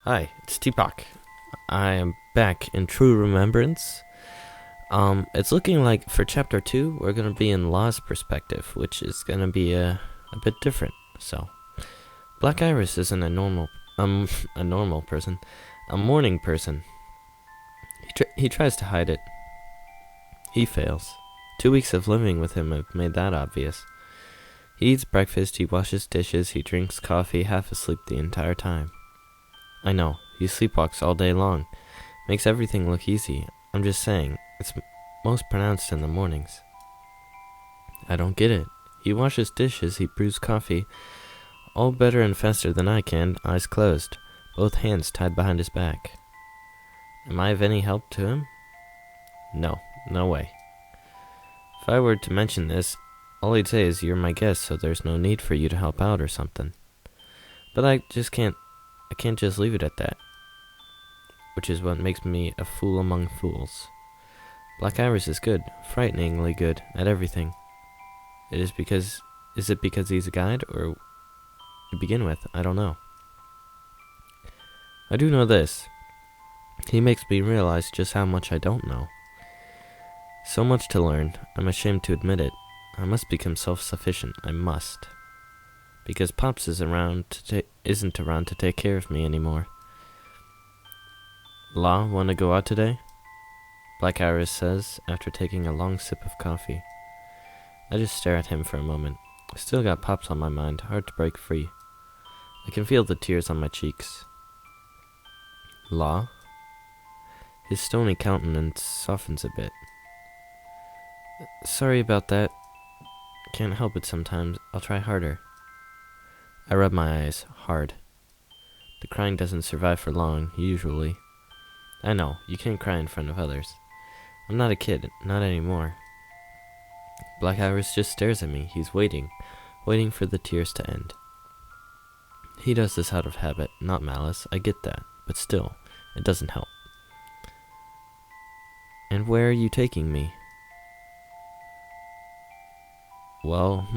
Hi, it's Tpok. I am back in true remembrance. It's looking like for chapter 2, we're gonna be in Law's perspective, which is gonna be a bit different. So, Blackiris isn't a normal person, a morning person. He tries to hide it. He fails. 2 weeks of living with him have made that obvious. He eats breakfast, he washes dishes, he drinks coffee, half asleep the entire time. I know, he sleepwalks all day long. Makes everything look easy. I'm just saying, it's most pronounced in the mornings. I don't get it. He washes dishes, he brews coffee, all better and faster than I can, eyes closed, both hands tied behind his back. Am I of any help to him? No way. If I were to mention this, all he'd say is you're my guest, so there's no need for you to help out or something. But I can't just leave it at that, which is what makes me a fool among fools. Blackiris is good, frighteningly good, at everything. Is it because he's a guide, or to begin with, I don't know. I do know this. He makes me realize just how much I don't know. So much to learn, I'm ashamed to admit it. I must become self-sufficient, I must. Because Pops isn't around to take care of me anymore. La, wanna go out today? Blackiris says, after taking a long sip of coffee. I just stare at him for a moment. Still got Pops on my mind, hard to break free. I can feel the tears on my cheeks. La? His stony countenance softens a bit. Sorry about that. Can't help it sometimes. I'll try harder. I rub my eyes, hard. The crying doesn't survive for long, usually. I know, you can't cry in front of others. I'm not a kid, not anymore. Blackiris just stares at me. He's waiting for the tears to end. He does this out of habit, not malice, I get that, but still, it doesn't help. And where are you taking me? Well,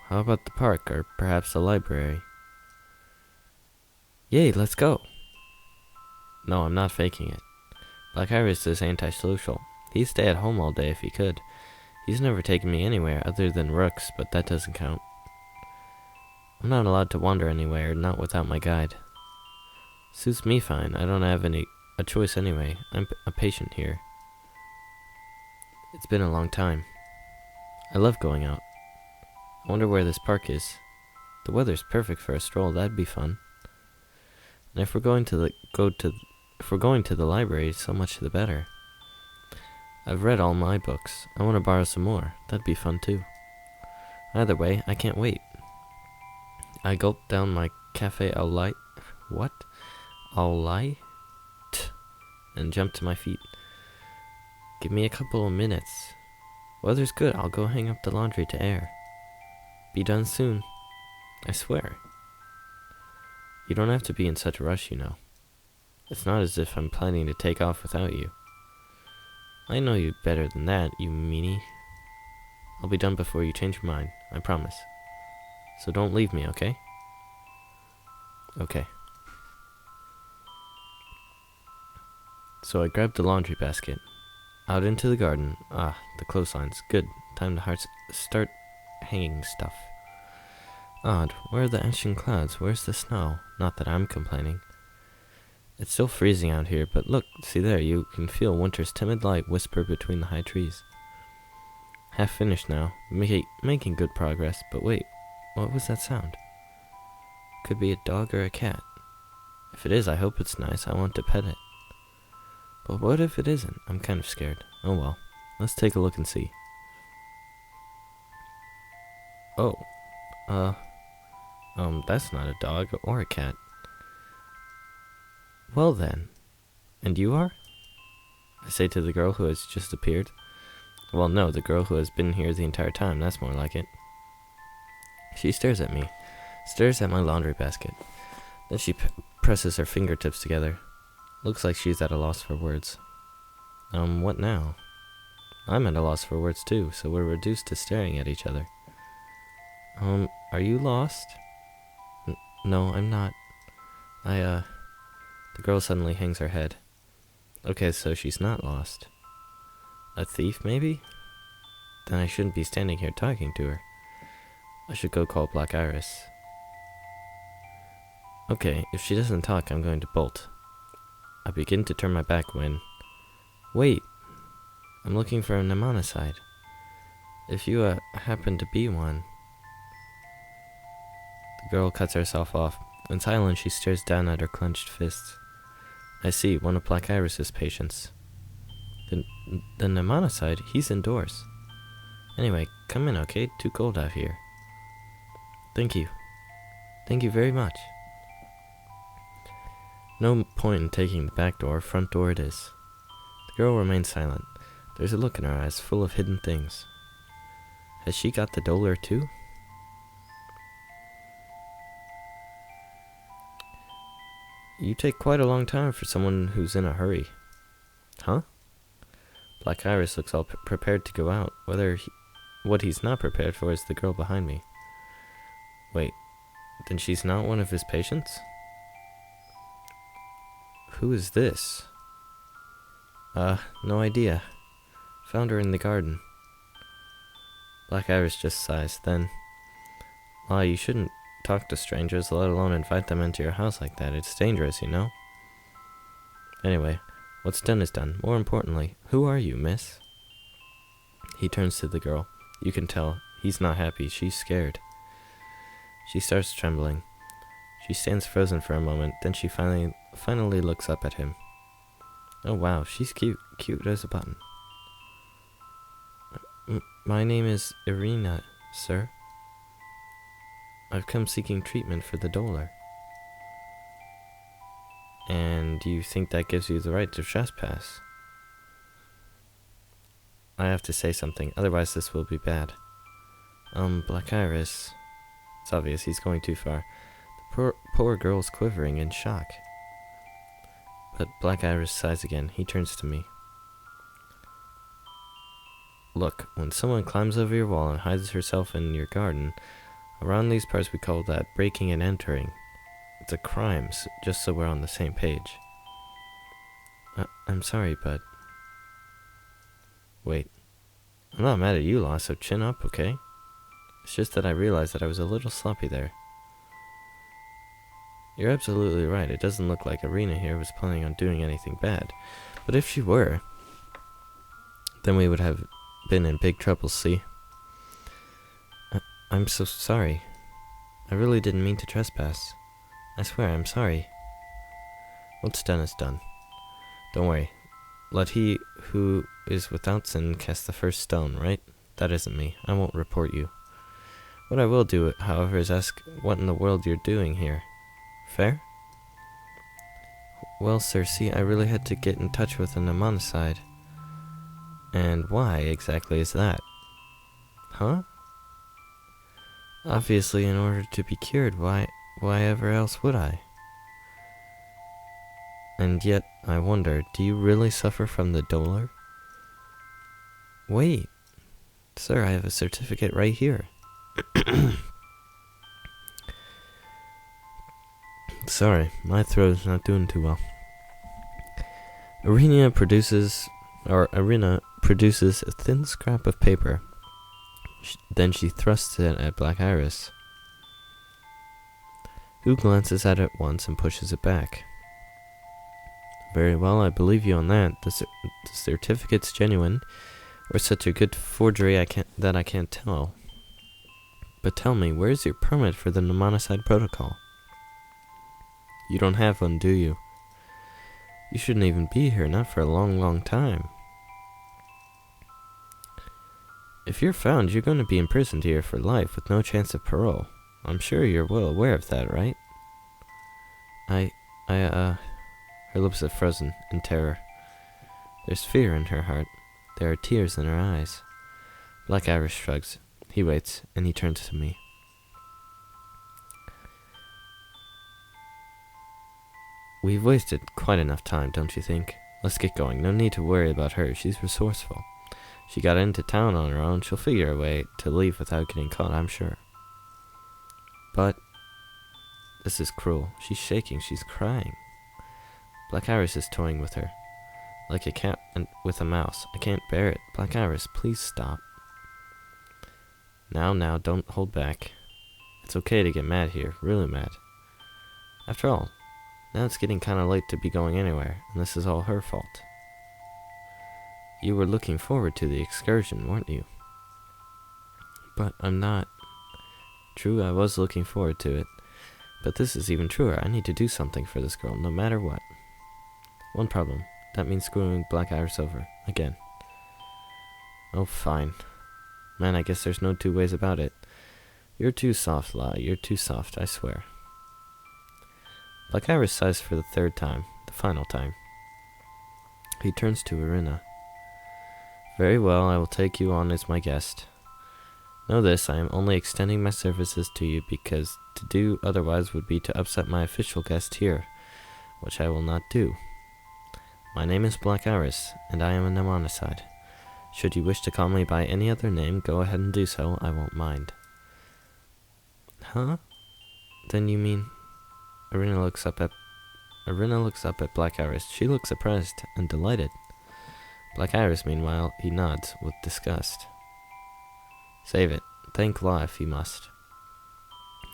how about the park, or perhaps the library? Yay, let's go! No, I'm not faking it. Blackiris is antisocial. He'd stay at home all day if he could. He's never taken me anywhere other than Rook's, but that doesn't count. I'm not allowed to wander anywhere, not without my guide. Suits me fine, I don't have a choice anyway. I'm a patient here. It's been a long time. I love going out. I wonder where this park is. The weather's perfect for a stroll, that'd be fun. And if we're going to the library, so much the better. I've read all my books. I want to borrow some more. That'd be fun too. Either way, I can't wait. I gulp down my cafe au lait. What? Au lait? And jump to my feet. Give me a couple of minutes. Weather's good. I'll go hang up the laundry to air. Be done soon. I swear. You don't have to be in such a rush, you know. It's not as if I'm planning to take off without you. I know you better than that, you meanie. I'll be done before you change your mind, I promise. So don't leave me, okay? Okay. So I grabbed the laundry basket. Out into the garden. Ah, the clotheslines. Good. Time to start hanging stuff. Odd. Where are the ancient clouds? Where's the snow? Not that I'm complaining. It's still freezing out here, but look, see there, you can feel winter's timid light whisper between the high trees. Half finished now, making good progress, but wait, what was that sound? Could be a dog or a cat. If it is, I hope it's nice, I want to pet it. But what if it isn't? I'm kind of scared. Oh well, let's take a look and see. Oh, that's not a dog or a cat. Well then, and you are? I say to the girl who has just appeared. Well, no, the girl who has been here the entire time, that's more like it. She stares at me, stares at my laundry basket. Then she presses her fingertips together. Looks like she's at a loss for words. What now? I'm at a loss for words too, so we're reduced to staring at each other. Are you lost? No, I'm not. The girl suddenly hangs her head. Okay, so she's not lost. A thief, maybe? Then I shouldn't be standing here talking to her. I should go call Blackiris. Okay, if she doesn't talk, I'm going to bolt. I begin to turn my back when... Wait! I'm looking for a Mnemonicide. If you, happen to be one... The girl cuts herself off. In silence, she stares down at her clenched fists. I see, one of Blackiris' patients. The Mnemonicide? He's indoors. Anyway, come in, okay? Too cold out here. Thank you. Thank you very much. No point in taking the back door, front door it is. The girl remains silent. There's a look in her eyes full of hidden things. Has she got the Dolor too? You take quite a long time for someone who's in a hurry. Huh? Blackiris looks all prepared to go out. What he's not prepared for is the girl behind me. Wait, then she's not one of his patients? Who is this? No idea. Found her in the garden. Blackiris just sighs, then... you shouldn't talk to strangers, let alone invite them into your house like that. It's dangerous, you know? Anyway, what's done is done. More importantly, who are you, miss? He turns to the girl. You can tell. He's not happy. She's scared. She starts trembling. She stands frozen for a moment, then she finally looks up at him. Oh wow, she's cute. Cute as a button. My name is Irina, sir. I've come seeking treatment for the Dolor. And you think that gives you the right to trespass? I have to say something, otherwise this will be bad. Blackiris. It's obvious he's going too far. The poor girl's quivering in shock. But Blackiris sighs again. He turns to me. Look, when someone climbs over your wall and hides herself in your garden, around these parts we call that breaking and entering. It's a crime, just so we're on the same page. I'm sorry, but... Wait. I'm not mad at you, Law, so chin up, okay? It's just that I realized that I was a little sloppy there. You're absolutely right. It doesn't look like Irina here was planning on doing anything bad. But if she were, then we would have been in big trouble, see? I'm so sorry. I really didn't mean to trespass. I swear, I'm sorry. What's done is done. Don't worry. Let he who is without sin cast the first stone, right? That isn't me. I won't report you. What I will do, however, is ask what in the world you're doing here. Fair? Well, sir, see, I really had to get in touch with a Mnemonicide. And why exactly is that? Huh? Obviously, in order to be cured, why ever else would I? And yet, I wonder, do you really suffer from the Dolor? Wait. Sir, I have a certificate right here. Sorry, my throat is not doing too well. Irina produces a thin scrap of paper. Then she thrusts it at Blackiris, who glances at it once and pushes it back. Very well, I believe you on that. The certificate's genuine, or such a good forgery I can't tell. But tell me, where's your permit for the Mnemonicide protocol? You don't have one, do you? You shouldn't even be here, not for a long, long time. If you're found, you're going to be imprisoned here for life with no chance of parole. I'm sure you're well aware of that, right? Her lips have frozen in terror. There's fear in her heart. There are tears in her eyes. Blackiris shrugs. He waits, and he turns to me. We've wasted quite enough time, don't you think? Let's get going. No need to worry about her. She's resourceful. She got into town on her own. She'll figure a way to leave without getting caught, I'm sure. But this is cruel. She's shaking. She's crying. Blackiris is toying with her, like a cat with a mouse. I can't bear it. Blackiris, please stop. Now, don't hold back. It's okay to get mad here, really mad. After all, now it's getting kinda late to be going anywhere, and this is all her fault. You were looking forward to the excursion, weren't you? But I'm not. True, I was looking forward to it. But this is even truer. I need to do something for this girl, no matter what. One problem. That means screwing Blackiris over. Again. Oh, fine. Man, I guess there's no two ways about it. You're too soft, La. You're too soft, I swear. Blackiris sighs for the third time. The final time. He turns to Irina. Very well, I will take you on as my guest. Know this, I am only extending my services to you because to do otherwise would be to upset my official guest here, which I will not do. My name is Blackiris, and I am a Mnemonicide. Should you wish to call me by any other name, go ahead and do so, I won't mind. Huh? Then you mean... Irina looks up at Blackiris. She looks surprised and delighted. Blackiris, meanwhile, he nods with disgust. Save it. Thank Law if you must.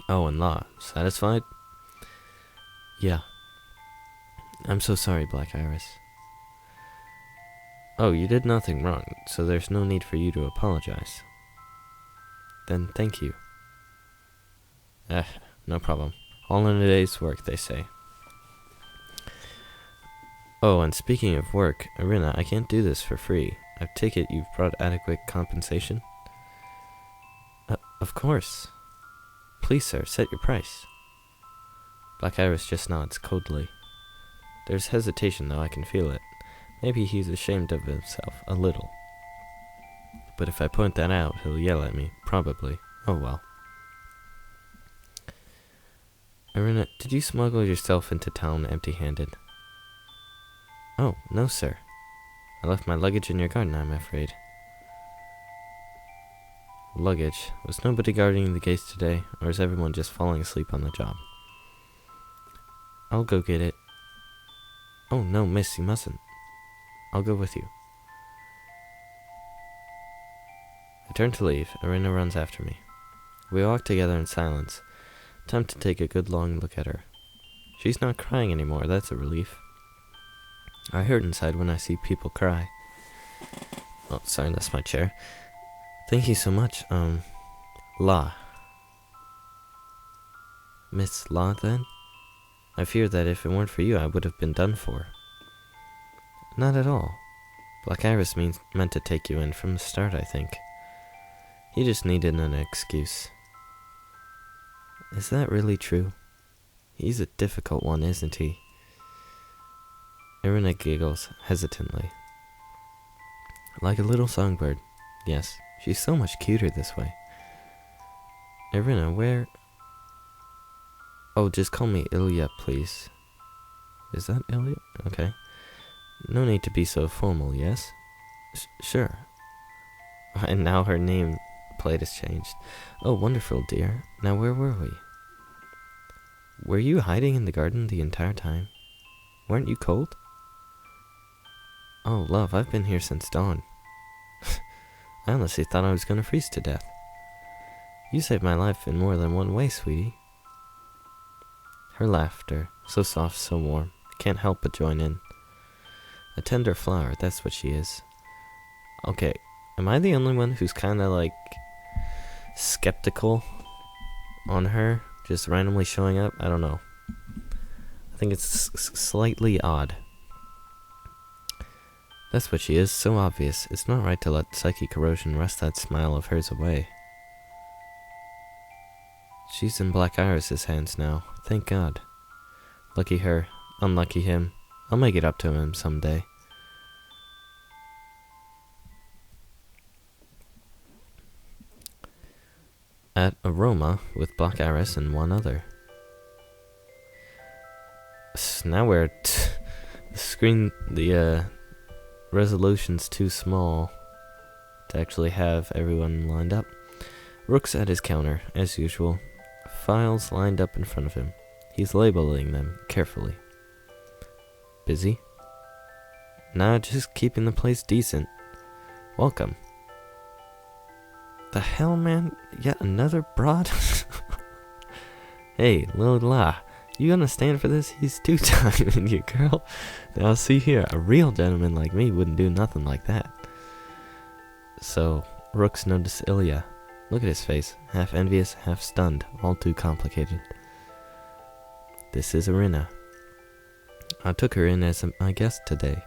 Oh, and Law, satisfied? Yeah. I'm so sorry, Blackiris. Oh, you did nothing wrong, so there's no need for you to apologize. Then thank you. No problem. All in a day's work, they say. Oh, and speaking of work, Irina, I can't do this for free. I take it you've brought adequate compensation? Of course. Please, sir, set your price. Blackiris just nods coldly. There's hesitation, though, I can feel it. Maybe he's ashamed of himself, a little. But if I point that out, he'll yell at me, probably. Oh well. Irina, did you smuggle yourself into town empty-handed? Oh, no, sir. I left my luggage in your garden, I'm afraid. Luggage? Was nobody guarding the gates today, or is everyone just falling asleep on the job? I'll go get it. Oh, no, miss, you mustn't. I'll go with you. I turn to leave. Irina runs after me. We walk together in silence. Time to take a good long look at her. She's not crying anymore, that's a relief. I hurt inside when I see people cry. Oh, sorry, that's my chair. Thank you so much, La. Miss La, then? I fear that if it weren't for you, I would have been done for. Not at all. Blackiris meant to take you in from the start, I think. He just needed an excuse. Is that really true? He's a difficult one, isn't he? Irina giggles hesitantly. Like a little songbird. Yes, she's so much cuter this way. Irina, where... Oh, just call me Ilya, please. Is that Ilya? Okay. No need to be so formal, yes? Sure. And now her name plate has changed. Oh, wonderful, dear. Now where were we? Were you hiding in the garden the entire time? Weren't you cold? Oh, love, I've been here since dawn. I honestly thought I was going to freeze to death. You saved my life in more than one way, sweetie. Her laughter, so soft, so warm, can't help but join in. A tender flower, that's what she is. Okay, am I the only one who's kinda like skeptical on her just randomly showing up? I don't know. I think it's slightly odd. That's what she is, so obvious. It's not right to let psychic corrosion wrest that smile of hers away. She's in Blackiris' hands now, thank God. Lucky her, unlucky him. I'll make it up to him someday. At Aroma with Blackiris and one other. Now we're the resolution's too small to actually have everyone lined up. Rook's at his counter, as usual. Files lined up in front of him. He's labeling them carefully. Busy? Nah, just keeping the place decent. Welcome. The hell, man? Yet another broad? Hey, Lil La, you gonna stand for this? He's two-timing you, girl. Now see here, a real gentleman like me wouldn't do nothing like that. So, Rooks noticed Ilya. Look at his face, half envious, half stunned, all too complicated. This is Irina. I took her in as my guest today.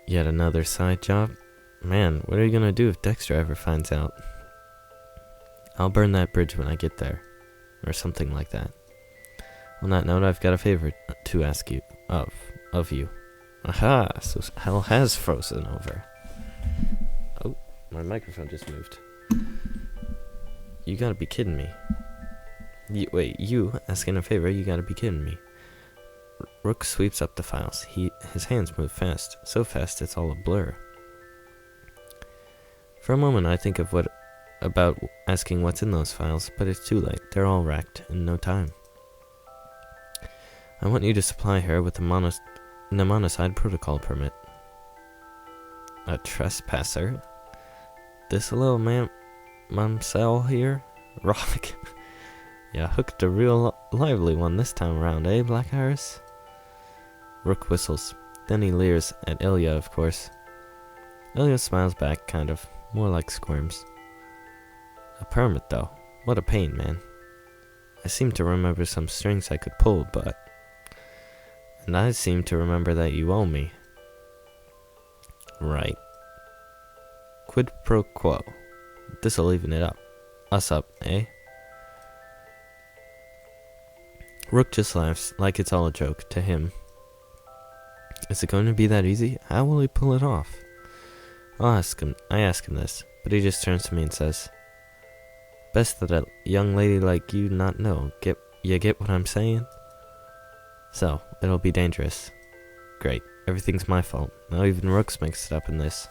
Yet another side job? Man, what are you gonna do if Dexter ever finds out? I'll burn that bridge when I get there. Or something like that. On that note, I've got a favor to ask you of you. Aha, so hell has frozen over. Oh, my microphone just moved. You gotta be kidding me. Wait, you asking a favor? You gotta be kidding me. Rook sweeps up the files. His hands move fast. So fast it's all a blur. For a moment I think about asking what's in those files, but it's too late. They're all racked in no time. I want you to supply her with the Mnemonicide protocol permit. A trespasser? This little mamselle here? Rock. Yeah, hooked a real lively one this time around, eh, Blackiris? Rook whistles. Then he leers at Ilya, of course. Ilya smiles back, kind of. More like squirms. A permit, though. What a pain, man. I seem to remember some strings I could pull, but... And I seem to remember that you owe me. Right. Quid pro quo. This'll even it up. Us up, eh? Rook just laughs, like it's all a joke, to him. Is it going to be that easy? How will he pull it off? I ask him this, but he just turns to me and says, best that a young lady like you not know. You get what I'm saying? So, it'll be dangerous. Great, everything's my fault. Now even Rook's mixed up in this.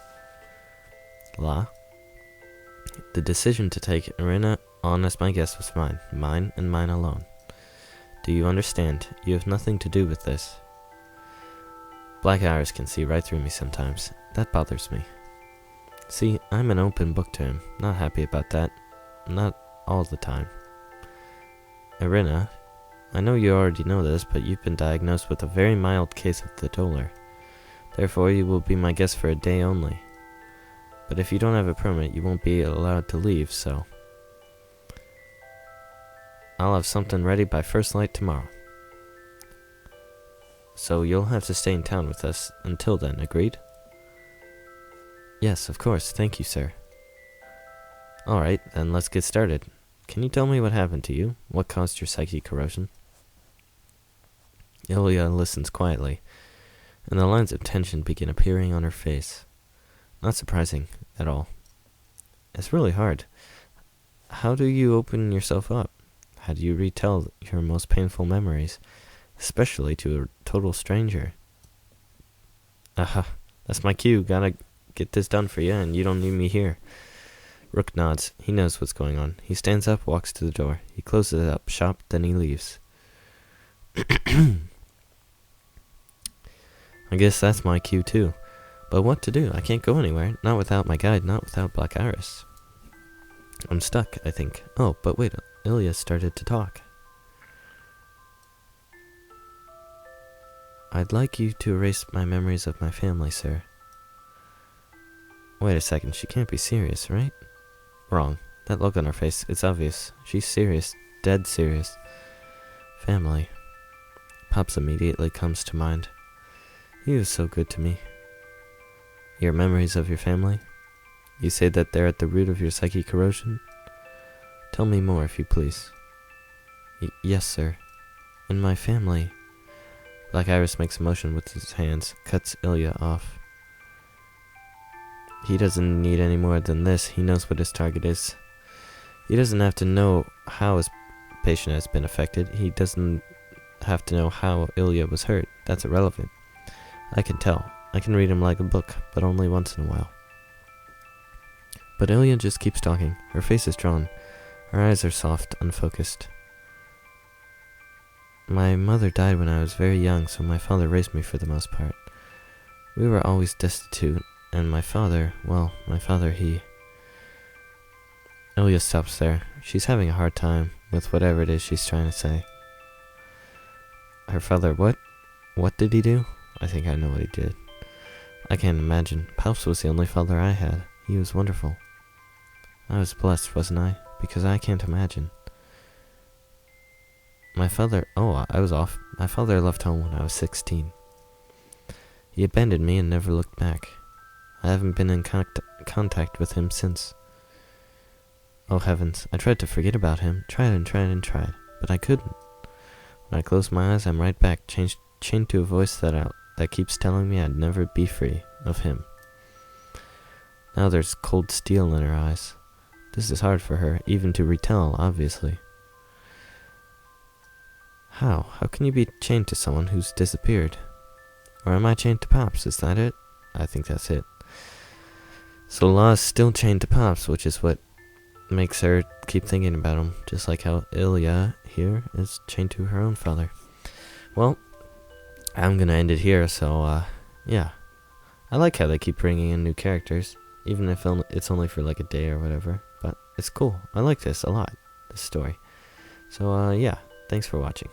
La? The decision to take Irina on as my guest was mine. Mine and mine alone. Do you understand? You have nothing to do with this. Blackiris can see right through me sometimes. That bothers me. See, I'm an open book to him. Not happy about that. Not all the time. Irina, I know you already know this, but you've been diagnosed with a very mild case of the Dolor. Therefore, you will be my guest for a day only. But if you don't have a permit, you won't be allowed to leave, so... I'll have something ready by first light tomorrow. So you'll have to stay in town with us until then, agreed? Yes, of course. Thank you, sir. Alright, then let's get started. Can you tell me what happened to you? What caused your psychic corrosion? Ilya listens quietly, and the lines of tension begin appearing on her face. Not surprising at all. It's really hard. How do you open yourself up? How do you retell your most painful memories, especially to a total stranger? Aha, that's my cue. Gotta get this done for you, and you don't need me here. Rook nods. He knows what's going on. He stands up, walks to the door. He closes it up shop, then he leaves. I guess that's my cue too. But what to do? I can't go anywhere. Not without my guide, not without Blackiris. I'm stuck, I think. Oh, but wait. Ilya started to talk. I'd like you to erase my memories of my family, sir. Wait a second, she can't be serious, right? Wrong. That look on her face, it's obvious. She's serious. Dead serious. Family. Pops immediately comes to mind. He was so good to me. Your memories of your family? You say that they're at the root of your psychic corrosion? Tell me more, if you please. Yes, sir. In my family... Blackiris makes a motion with his hands, cuts Ilya off. He doesn't need any more than this. He knows what his target is. He doesn't have to know how his patient has been affected. He doesn't have to know how Ilya was hurt. That's irrelevant. I can tell. I can read him like a book, but only once in a while. But Ilya just keeps talking. Her face is drawn. Her eyes are soft, unfocused. My mother died when I was very young, so my father raised me for the most part. We were always destitute, and my father, he... Ilya stops there. She's having a hard time with whatever it is she's trying to say. Her father, what? What did he do? I think I know what he did. I can't imagine. Pops was the only father I had. He was wonderful. I was blessed, wasn't I? Because I can't imagine. My father... Oh, I was off. My father left home when I was 16. He abandoned me and never looked back. I haven't been in contact with him since. Oh heavens, I tried to forget about him. Tried and tried and tried. But I couldn't. When I close my eyes, I'm right back, chained to a voice that keeps telling me I'd never be free of him. Now there's cold steel in her eyes. This is hard for her, even to retell, obviously. How? How can you be chained to someone who's disappeared? Or am I chained to Pops? Is that it? I think that's it. So Law's still chained to Pops, which is what makes her keep thinking about him, just like how Ilya here is chained to her own father. Well, I'm gonna end it here, so, yeah. I like how they keep bringing in new characters, even if it's only for like a day or whatever, but it's cool. I like this a lot, this story. So, yeah, thanks for watching.